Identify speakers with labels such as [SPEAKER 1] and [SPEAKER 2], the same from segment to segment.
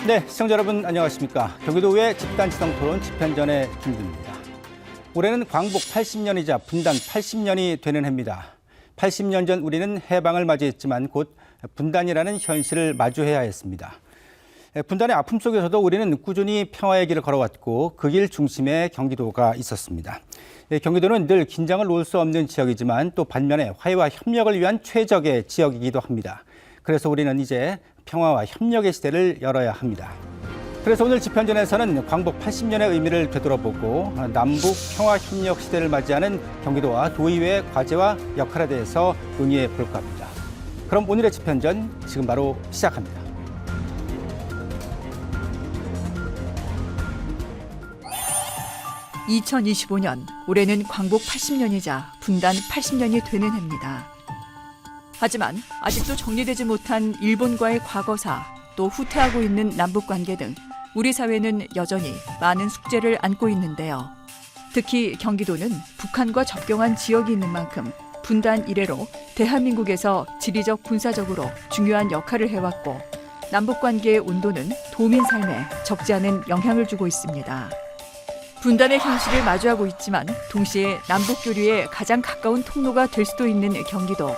[SPEAKER 1] 네, 시청자 여러분 안녕하십니까. 경기도의회 집단지성토론 집현전의 김두입니다. 올해는 광복 80년이자 분단 80년이 되는 해입니다. 80년 전 우리는 해방을 맞이했지만 곧 분단이라는 현실을 마주해야 했습니다. 분단의 아픔 속에서도 우리는 꾸준히 평화의 길을 걸어왔고 그 길 중심에 경기도가 있었습니다. 경기도는 늘 긴장을 놓을 수 없는 지역이지만 또 반면에 화해와 협력을 위한 최적의 지역이기도 합니다. 그래서 우리는 이제 평화와 협력의 시대를 열어야 합니다. 그래서 오늘 집현전에서는 광복 80년의 의미를 되돌아보고 남북 평화협력 시대를 맞이하는 경기도와 도의회의 과제와 역할에 대해서 논의해 볼까 합니다. 그럼 오늘의 집현전 지금 바로 시작합니다.
[SPEAKER 2] (2025년) 올해는 광복 80년이자 분단 80년이 되는 해입니다. 하지만 아직도 정리되지 못한 일본과의 과거사, 또 후퇴하고 있는 남북관계 등 우리 사회는 여전히 많은 숙제를 안고 있는데요. 특히 경기도는 북한과 접경한 지역이 있는 만큼 분단 이래로 대한민국에서 지리적 군사적으로 중요한 역할을 해왔고 남북관계의 온도는 도민 삶에 적지 않은 영향을 주고 있습니다. 분단의 현실을 마주하고 있지만 동시에 남북 교류에 가장 가까운 통로가 될 수도 있는 경기도.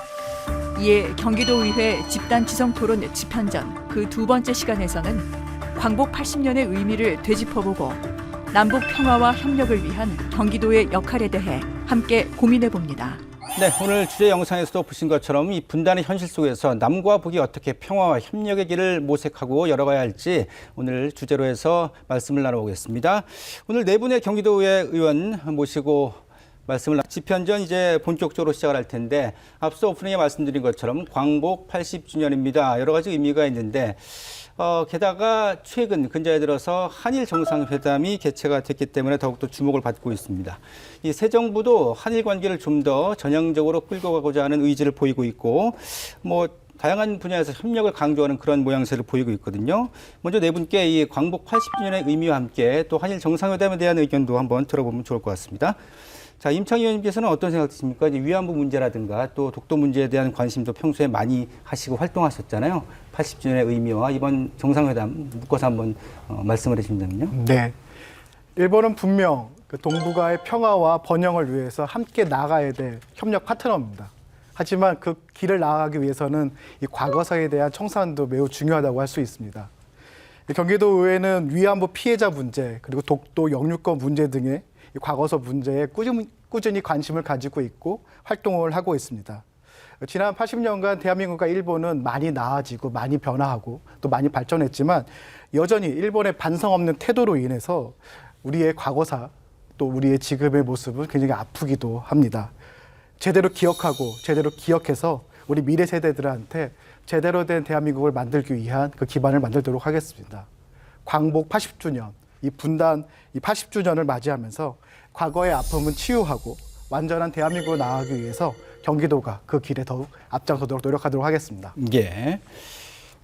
[SPEAKER 2] 이에 경기도의회 집단지성토론 집현전 그 두 번째 시간에서는 광복 80년의 의미를 되짚어보고 남북 평화와 협력을 위한 경기도의 역할에 대해 함께 고민해봅니다.
[SPEAKER 1] 네, 오늘 주제 영상에서도 보신 것처럼 이 분단의 현실 속에서 남과 북이 어떻게 평화와 협력의 길을 모색하고 열어가야 할지 오늘 주제로 해서 말씀을 나눠보겠습니다. 오늘 네 분의 경기도의회 의원 모시고 말씀을 집현전 이제 본격적으로 시작을 할 텐데 앞서 오프닝에 말씀드린 것처럼 광복 80주년입니다. 여러 가지 의미가 있는데 게다가 최근 근자에 들어서 한일 정상회담이 개최가 됐기 때문에 더욱더 주목을 받고 있습니다. 이 새 정부도 한일 관계를 좀 더 전향적으로 끌고 가고자 하는 의지를 보이고 있고 다양한 분야에서 협력을 강조하는 그런 모양새를 보이고 있거든요. 먼저 네 분께 이 광복 80주년의 의미와 함께 또 한일 정상회담에 대한 의견도 한번 들어보면 좋을 것 같습니다. 자, 임창희 의원님께서는 어떤 생각 드십니까? 이제 위안부 문제라든가 또 독도 문제에 대한 관심도 평소에 많이 하시고 활동하셨잖아요. 80주년의 의미와 이번 정상회담 묶어서 한번 말씀을 해주신다면요.
[SPEAKER 3] 네. 일본은 분명 그 동북아의 평화와 번영을 위해서 함께 나아가야 될 협력 파트너입니다. 하지만 그 길을 나아가기 위해서는 이 과거사에 대한 청산도 매우 중요하다고 할 수 있습니다. 경기도 의회는 위안부 피해자 문제 그리고 독도 영유권 문제 등의 과거사 문제에 꾸준히 관심을 가지고 있고 활동을 하고 있습니다. 지난 80년간 대한민국과 일본은 많이 나아지고 많이 변화하고 또 많이 발전했지만 여전히 일본의 반성 없는 태도로 인해서 우리의 과거사 또 우리의 지금의 모습은 굉장히 아프기도 합니다. 제대로 기억하고 제대로 기억해서 우리 미래 세대들한테 제대로 된 대한민국을 만들기 위한 그 기반을 만들도록 하겠습니다. 광복 80주년, 이 분단 80주년을 맞이하면서 과거의 아픔은 치유하고 완전한 대한민국으로 나아가기 위해서 경기도가 그 길에 더욱 앞장서도록 노력하도록 하겠습니다.
[SPEAKER 1] 예,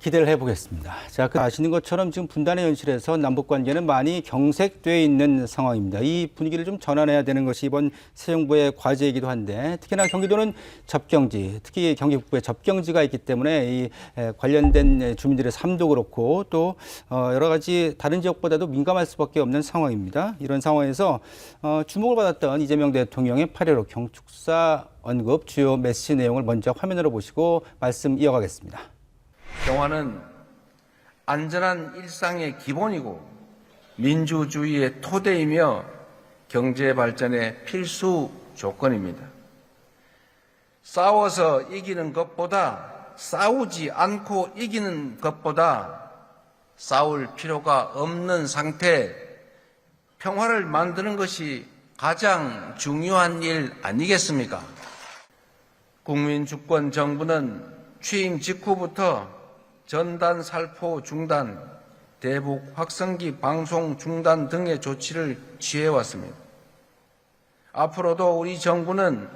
[SPEAKER 1] 기대를 해보겠습니다. 자, 아시는 것처럼 지금 분단의 현실에서 남북관계는 많이 경색되어 있는 상황입니다. 이 분위기를 좀 전환해야 되는 것이 이번 새 정부의 과제이기도 한데 특히나 경기도는 접경지, 특히 경기 북부에 접경지가 있기 때문에 이 관련된 주민들의 삶도 그렇고 또 여러 가지 다른 지역보다도 민감할 수밖에 없는 상황입니다. 이런 상황에서 주목을 받았던 이재명 대통령의 8.15 경축사 언급 주요 메시지 내용을 먼저 화면으로 보시고 말씀 이어가겠습니다.
[SPEAKER 4] 평화는 안전한 일상의 기본이고 민주주의의 토대이며 경제 발전의 필수 조건입니다. 싸워서 이기는 것보다 싸우지 않고 이기는 것보다 싸울 필요가 없는 상태, 평화를 만드는 것이 가장 중요한 일 아니겠습니까? 국민주권 정부는 취임 직후부터 전단 살포 중단, 대북 확성기 방송 중단 등의 조치를 취해왔습니다. 앞으로도 우리 정부는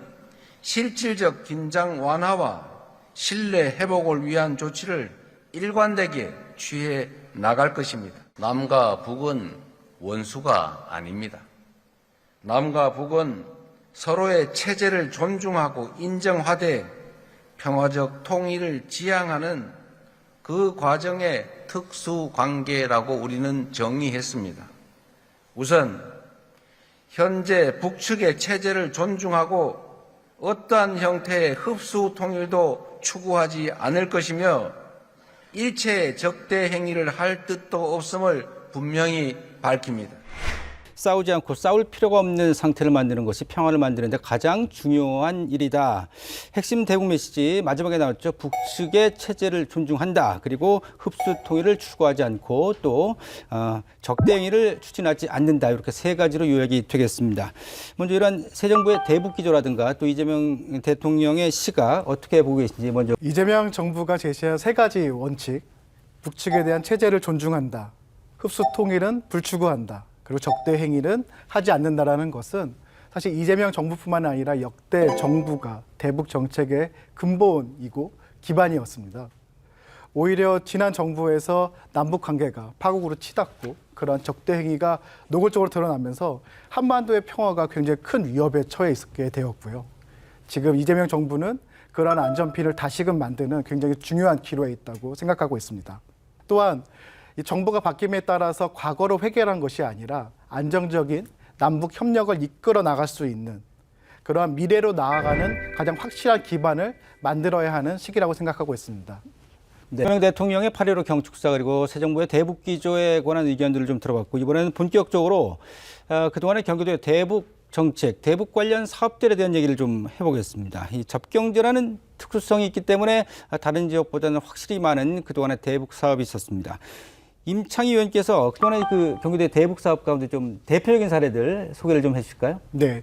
[SPEAKER 4] 실질적 긴장 완화와 신뢰 회복을 위한 조치를 일관되게 취해 나갈 것입니다. 남과 북은 원수가 아닙니다. 남과 북은 서로의 체제를 존중하고 인정하되 평화적 통일을 지향하는 그 과정의 특수 관계라고 우리는 정의했습니다. 우선 현재 북측의 체제를 존중하고 어떠한 형태의 흡수 통일도 추구하지 않을 것이며 일체의 적대 행위를 할 뜻도 없음을 분명히 밝힙니다.
[SPEAKER 1] 싸우지 않고 싸울 필요가 없는 상태를 만드는 것이 평화를 만드는 데 가장 중요한 일이다. 핵심 대국 메시지 마지막에 나왔죠. 북측의 체제를 존중한다. 그리고 흡수 통일을 추구하지 않고 또 적대 행위를 추진하지 않는다. 이렇게 세 가지로 요약이 되겠습니다. 먼저 이런 새 정부의 대북 기조라든가 또 이재명 대통령의 시각 어떻게 보고 계신지 먼저.
[SPEAKER 3] 이재명 정부가 제시한 세 가지 원칙, 북측에 대한 체제를 존중한다, 흡수 통일은 불추구한다, 그리고 적대 행위는 하지 않는다라는 것은 사실 이재명 정부뿐만 아니라 역대 정부가 대북 정책의 근본이고 기반이었습니다. 오히려 지난 정부에서 남북 관계가 파국으로 치닫고 그런 적대 행위가 노골적으로 드러나면서 한반도의 평화가 굉장히 큰 위협에 처해 있게 되었고요. 지금 이재명 정부는 그러한 안전피를 다시금 만드는 굉장히 중요한 기로에 있다고 생각하고 있습니다. 또한 이 정부가 바뀜에 따라서 과거로 회귀한 것이 아니라 안정적인 남북 협력을 이끌어 나갈 수 있는 그러한 미래로 나아가는 가장 확실한 기반을 만들어야 하는 시기라고 생각하고 있습니다.
[SPEAKER 1] 네. 이재명 대통령의 8.15 경축사 그리고 새 정부의 대북 기조에 관한 의견들을 좀 들어봤고 이번에는 본격적으로 그동안의 경기도의 대북 정책, 대북 관련 사업들에 대한 얘기를 좀 해보겠습니다. 이 접경지라는 특수성이 있기 때문에 다른 지역보다는 확실히 많은 그동안의 대북 사업이 있었습니다. 임창희 의원께서 그동안의 그 경기도의 대북 사업 가운데 좀 대표적인 사례들 소개를 좀 해주실까요?
[SPEAKER 3] 네,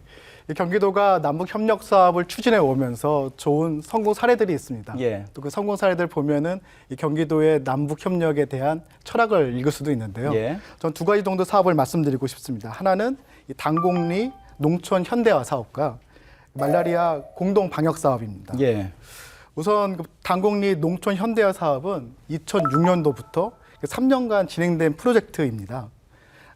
[SPEAKER 3] 이 경기도가 남북 협력 사업을 추진해 오면서 좋은 성공 사례들이 있습니다.
[SPEAKER 1] 예.
[SPEAKER 3] 또 그 성공 사례들 보면은 이 경기도의 남북 협력에 대한 철학을 읽을 수도 있는데요.
[SPEAKER 1] 예.
[SPEAKER 3] 전 두 가지 정도 사업을 말씀드리고 싶습니다. 하나는 이 당곡리 농촌 현대화 사업과 말라리아 공동 방역 사업입니다.
[SPEAKER 1] 예.
[SPEAKER 3] 우선 그 당곡리 농촌 현대화 사업은 2006년도부터 3년간 진행된 프로젝트입니다.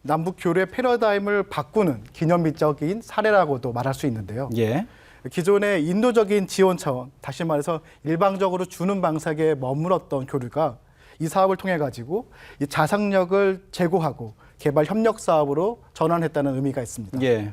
[SPEAKER 3] 남북 교류의 패러다임을 바꾸는 기념비적인 사례라고도 말할 수 있는데요.
[SPEAKER 1] 예.
[SPEAKER 3] 기존의 인도적인 지원 차원, 다시 말해서 일방적으로 주는 방식에 머물렀던 교류가 이 사업을 통해 가지고 이 자상력을 제고하고 개발 협력 사업으로 전환했다는 의미가 있습니다.
[SPEAKER 1] 예.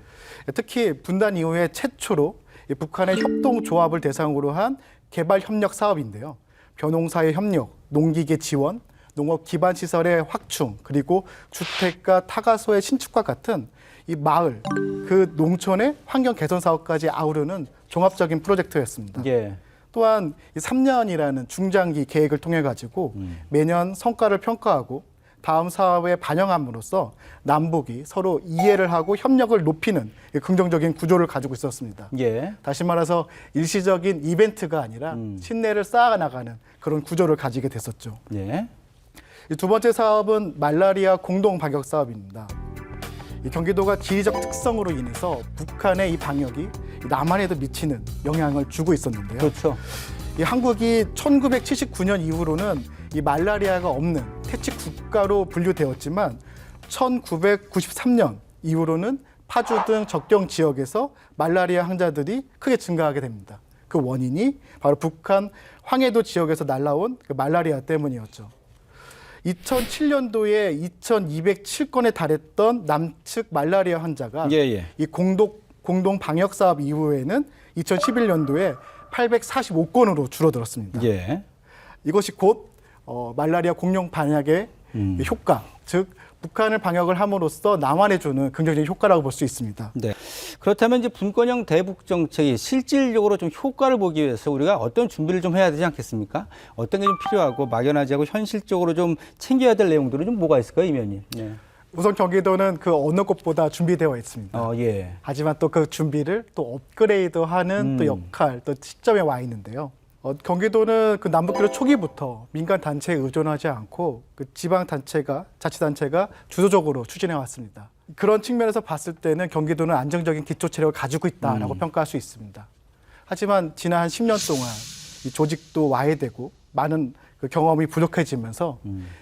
[SPEAKER 3] 특히 분단 이후에 최초로 이 북한의 협동조합을 대상으로 한 개발 협력 사업인데요. 벼농사의 협력, 농기계 지원, 농업 기반 시설의 확충, 그리고 주택과 타가소의 신축과 같은 이 마을, 그 농촌의 환경 개선 사업까지 아우르는 종합적인 프로젝트였습니다.
[SPEAKER 1] 예.
[SPEAKER 3] 또한 이 3년이라는 중장기 계획을 통해 가지고 매년 성과를 평가하고 다음 사업에 반영함으로써 남북이 서로 이해를 하고 협력을 높이는 긍정적인 구조를 가지고 있었습니다.
[SPEAKER 1] 예.
[SPEAKER 3] 다시 말해서 일시적인 이벤트가 아니라 신뢰를 쌓아나가는 그런 구조를 가지게 됐었죠.
[SPEAKER 1] 예.
[SPEAKER 3] 이 두 번째 사업은 말라리아 공동 방역 사업입니다. 이 경기도가 지리적 특성으로 인해서 북한의 이 방역이 남한에도 미치는 영향을 주고 있었는데요.
[SPEAKER 1] 그렇죠.
[SPEAKER 3] 이 한국이 1979년 이후로는 이 말라리아가 없는 태칙 국가로 분류되었지만 1993년 이후로는 파주 등 적경 지역에서 말라리아 환자들이 크게 증가하게 됩니다. 그 원인이 바로 북한 황해도 지역에서 날라온 그 말라리아 때문이었죠. 2007년도에 2,207건에 달했던 남측 말라리아 환자가
[SPEAKER 1] 예.
[SPEAKER 3] 이 공동 방역 사업 이후에는 2011년도에 845건으로 줄어들었습니다.
[SPEAKER 1] 예.
[SPEAKER 3] 이것이 곧 말라리아 공룡 방역의 효과, 즉 북한을 방역을 함으로써 남한에 주는 긍정적인 효과라고 볼 수 있습니다.
[SPEAKER 1] 네. 그렇다면 이제 분권형 대북 정책이 실질적으로 좀 효과를 보기 위해서 우리가 어떤 준비를 좀 해야 되지 않겠습니까? 어떤 게 좀 필요하고 막연하지 않고 현실적으로 좀 챙겨야 될 내용들은 좀 뭐가 있을까요, 임 의원님? 네.
[SPEAKER 3] 우선 경기도는 그 어느 곳보다 준비되어 있습니다.
[SPEAKER 1] 예.
[SPEAKER 3] 하지만 또 그 준비를 또 업그레이드하는 또 역할, 또 시점에 와 있는데요. 경기도는 그 남북교류 초기부터 민간 단체에 의존하지 않고 그 지방 단체가, 자치단체가 주도적으로 추진해 왔습니다. 그런 측면에서 봤을 때는 경기도는 안정적인 기초 체력을 가지고 있다라고 평가할 수 있습니다. 하지만 지난 한 10년 동안 이 조직도 와해되고 많은 그 경험이 부족해지면서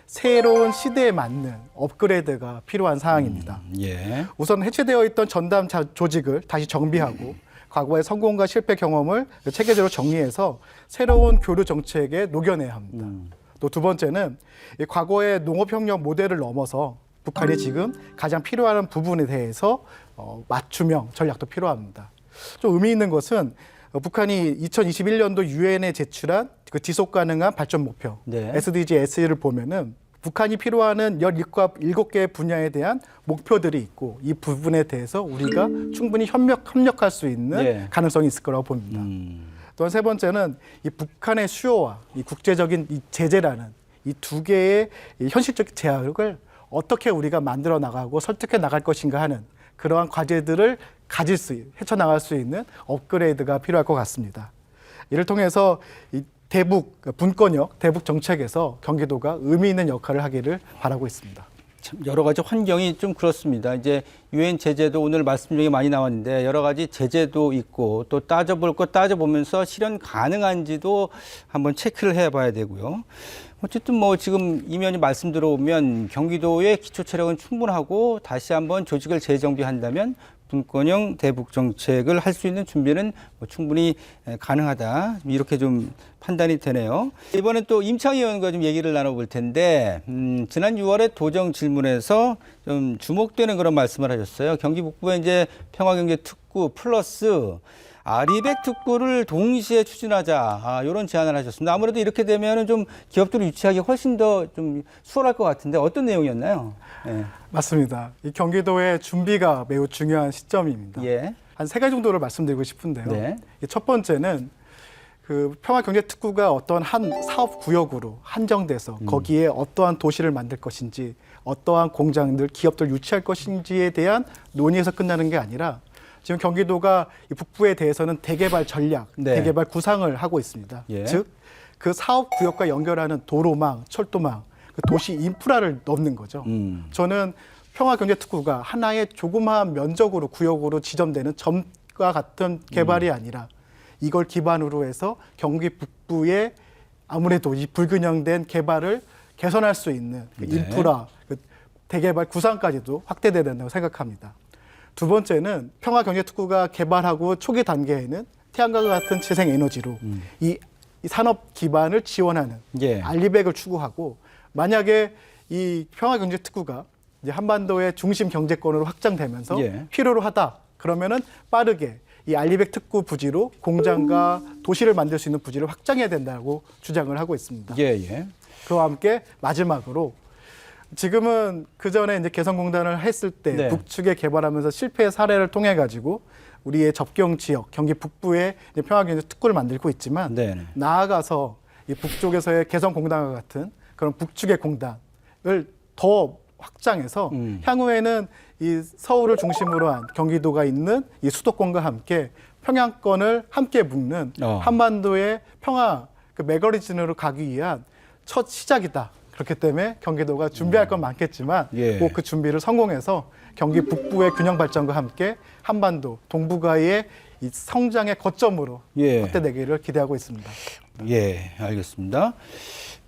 [SPEAKER 3] 새로운 시대에 맞는 업그레이드가 필요한 사항입니다.
[SPEAKER 1] 예.
[SPEAKER 3] 우선 해체되어 있던 전담 조직을 다시 정비하고 과거의 성공과 실패 경험을 체계적으로 정리해서 새로운 교류 정책에 녹여내야 합니다. 또 두 번째는 이 과거의 농업혁명 모델을 넘어서 북한이 지금 가장 필요한 부분에 대해서 맞춤형 전략도 필요합니다. 좀 의미 있는 것은 북한이 2021년도 유엔에 제출한 그 지속 가능한 발전 목표
[SPEAKER 1] 네.
[SPEAKER 3] SDGs를 보면은 북한이 필요하는 17개의 분야에 대한 목표들이 있고 이 부분에 대해서 우리가 충분히 협력할 수 있는
[SPEAKER 1] 네.
[SPEAKER 3] 가능성이 있을 거라고 봅니다. 또한 세 번째는 이 북한의 수요와 이 국제적인 이 제재라는 이 두 개의 이 현실적 제약을 어떻게 우리가 만들어 나가고 설득해 나갈 것인가 하는 그러한 과제들을 헤쳐나갈 수 있는 업그레이드가 필요할 것 같습니다. 이를 통해서 이 대북 분권역, 대북 정책에서 경기도가 의미 있는 역할을 하기를 바라고 있습니다.
[SPEAKER 1] 참 여러 가지 환경이 좀 그렇습니다. 이제 유엔 제재도 오늘 말씀 중에 많이 나왔는데 여러 가지 제재도 있고 또 따져볼 것 따져보면서 실현 가능한지도 한번 체크를 해봐야 되고요. 어쨌든 뭐 지금 이면이 말씀 들어오면 경기도의 기초 체력은 충분하고 다시 한번 조직을 재정비한다면 분권형 대북 정책을 할 수 있는 준비는 뭐 충분히 가능하다. 이렇게 좀 판단이 되네요. 이번엔 또 임창희 의원과 좀 얘기를 나눠볼 텐데, 지난 6월에 도정 질문에서 좀 주목되는 그런 말씀을 하셨어요. 경기 북부에 이제 평화경제 특구 플러스 아리백 특구를 동시에 추진하자. 이런 제안을 하셨습니다. 아무래도 이렇게 되면은 좀 기업들을 유치하기 훨씬 더 좀 수월할 것 같은데 어떤 내용이었나요? 예.
[SPEAKER 3] 맞습니다. 이 경기도의 준비가 매우 중요한 시점입니다.
[SPEAKER 1] 예.
[SPEAKER 3] 한 세 가지 정도를 말씀드리고 싶은데요.
[SPEAKER 1] 네.
[SPEAKER 3] 첫 번째는 그 평화경제특구가 어떤 한 사업 구역으로 한정돼서 거기에 어떠한 도시를 만들 것인지, 어떠한 공장들, 기업들 유치할 것인지에 대한 논의에서 끝나는 게 아니라 지금 경기도가 이 북부에 대해서는 대개발 전략,
[SPEAKER 1] 네.
[SPEAKER 3] 대개발 구상을 하고 있습니다.
[SPEAKER 1] 예.
[SPEAKER 3] 즉, 그 사업 구역과 연결하는 도로망, 철도망, 그 도시 인프라를 넣는 거죠. 저는 평화경제특구가 하나의 조그마한 면적으로 구역으로 지정되는 점과 같은 개발이 아니라 이걸 기반으로 해서 경기 북부의 아무래도 이 불균형된 개발을 개선할 수 있는 그
[SPEAKER 1] 네.
[SPEAKER 3] 인프라, 그 대개발 구상까지도 확대돼야 된다고 생각합니다. 두 번째는 평화경제특구가 개발하고 초기 단계에는 태양과 같은 재생에너지로 이 산업 기반을 지원하는
[SPEAKER 1] 예.
[SPEAKER 3] 알리백을 추구하고, 만약에 이 평화경제특구가 이제 한반도의 중심 경제권으로 확장되면서
[SPEAKER 1] 예.
[SPEAKER 3] 필요로 하다 그러면은 빠르게 이 알리백 특구 부지로 공장과 도시를 만들 수 있는 부지를 확장해야 된다고 주장을 하고 있습니다.
[SPEAKER 1] 예, 예.
[SPEAKER 3] 그와 함께 마지막으로 지금은 그 전에 이제 개성공단을 했을 때
[SPEAKER 1] 네.
[SPEAKER 3] 북측에 개발하면서 실패 사례를 통해 가지고 우리의 접경 지역 경기 북부에 이제 평화경제 특구를 만들고 있지만
[SPEAKER 1] 네네.
[SPEAKER 3] 나아가서 이 북쪽에서의 개성공단과 같은 그런 북측의 공단을 더 확장해서 향후에는 이 서울을 중심으로 한 경기도가 있는 이 수도권과 함께 평양권을 함께 묶는 한반도의 평화 그 메커니즘으로 가기 위한 첫 시작이다. 그렇기 때문에 경기도가 준비할 건 많겠지만
[SPEAKER 1] 예.
[SPEAKER 3] 꼭 그 준비를 성공해서 경기 북부의 균형 발전과 함께 한반도 동북아의 이 성장의 거점으로
[SPEAKER 1] 예.
[SPEAKER 3] 확대되기를 기대하고 있습니다.
[SPEAKER 1] 예, 알겠습니다.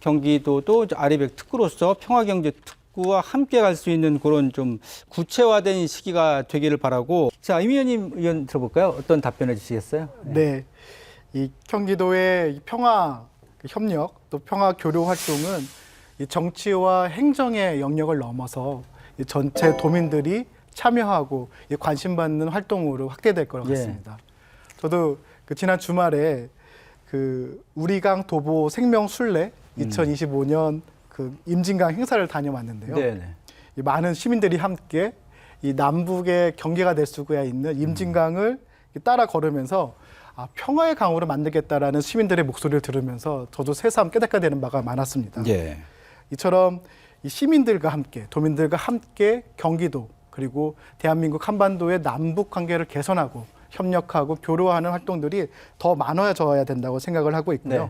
[SPEAKER 1] 경기도도 아리백 특구로서 평화경제 특구와 함께 갈 수 있는 그런 좀 구체화된 시기가 되기를 바라고. 자, 임 의원 들어볼까요? 어떤 답변해 주시겠어요?
[SPEAKER 3] 네, 이 경기도의 이 평화 협력 또 평화 교류 활동은 이 정치와 행정의 영역을 넘어서 이 전체 도민들이 참여하고 이 관심받는 활동으로 확대될 것 같습니다. 저도 그 지난 주말에 그 우리강 도보 생명 순례 2025년 그 임진강 행사를 다녀왔는데요.
[SPEAKER 1] 네네.
[SPEAKER 3] 이 많은 시민들이 함께 이 남북의 경계가 될 수가 있는 임진강을 따라 걸으면서 평화의 강으로 만들겠다라는 시민들의 목소리를 들으면서 저도 새삼 깨닫게 되는 바가 많았습니다.
[SPEAKER 1] 예.
[SPEAKER 3] 이처럼 이 시민들과 함께, 도민들과 함께 경기도 그리고 대한민국 한반도의 남북 관계를 개선하고 협력하고 교류하는 활동들이 더 많아져야 된다고 생각을 하고 있고요.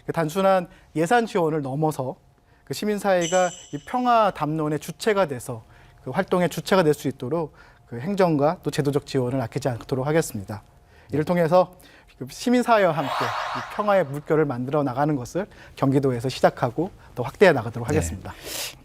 [SPEAKER 3] 네. 단순한 예산 지원을 넘어서 그 시민사회가 이 평화 담론의 주체가 돼서 그 활동의 주체가 될 수 있도록 그 행정과 또 제도적 지원을 아끼지 않도록 하겠습니다. 이를 통해서 시민사회와 함께 이 평화의 물결을 만들어 나가는 것을 경기도에서 시작하고 또 확대해 나가도록 하겠습니다.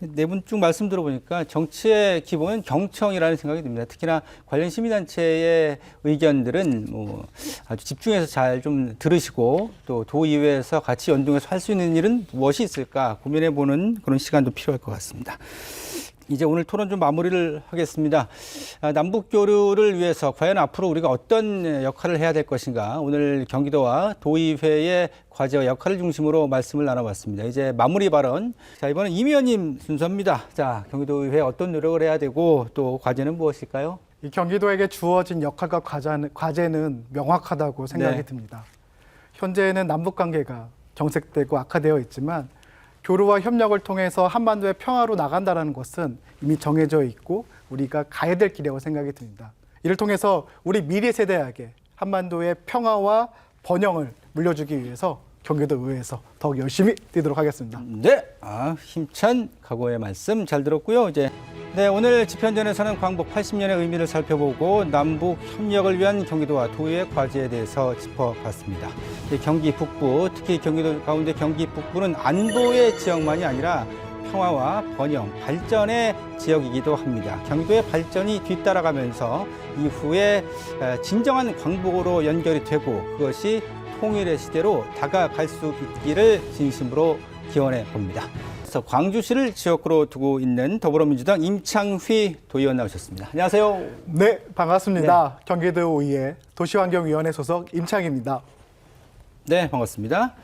[SPEAKER 1] 네 분 쭉 말씀 들어보니까 정치의 기본은 경청이라는 생각이 듭니다. 특히나 관련 시민단체의 의견들은 뭐 아주 집중해서 잘 좀 들으시고 또 도의회에서 같이 연동해서 할 수 있는 일은 무엇이 있을까 고민해보는 그런 시간도 필요할 것 같습니다. 이제 오늘 토론 좀 마무리를 하겠습니다. 남북 교류를 위해서 과연 앞으로 우리가 어떤 역할을 해야 될 것인가 오늘 경기도와 도의회의 과제와 역할을 중심으로 말씀을 나눠봤습니다. 이제 마무리 발언. 자, 이번엔 임 의원님 순서입니다. 자, 경기도의회 어떤 노력을 해야 되고 또 과제는 무엇일까요?
[SPEAKER 3] 이 경기도에게 주어진 역할과 과제는 명확하다고 생각이
[SPEAKER 1] 네.
[SPEAKER 3] 듭니다. 현재는 남북 관계가 정색되고 악화되어 있지만 교류와 협력을 통해서 한반도의 평화로 나간다는 것은 이미 정해져 있고 우리가 가야 될 길이라고 생각이 듭니다. 이를 통해서 우리 미래 세대에게 한반도의 평화와 번영을 물려주기 위해서 경기도 의회에서 더욱 열심히 뛰도록 하겠습니다.
[SPEAKER 1] 네, 힘찬 각오의 말씀 잘 들었고요. 이제 네, 오늘 집현전에서는 광복 80년의 의미를 살펴보고 남북 협력을 위한 경기도와 도의회 과제에 대해서 짚어봤습니다. 경기 북부, 특히 경기도 가운데 경기 북부는 안보의 지역만이 아니라 평화와 번영, 발전의 지역이기도 합니다. 경기도의 발전이 뒤따라가면서 이후에 진정한 광복으로 연결이 되고 그것이 통일의 시대로 다가갈 수 있기를 진심으로 기원해 봅니다. 그래서 광주시를 지역구로 두고 있는 더불어민주당 임창휘 도의원 나오셨습니다. 안녕하세요.
[SPEAKER 3] 네, 반갑습니다. 경기도 의회 도시환경위원회 소속 임창입니다.
[SPEAKER 1] 네, 반갑습니다.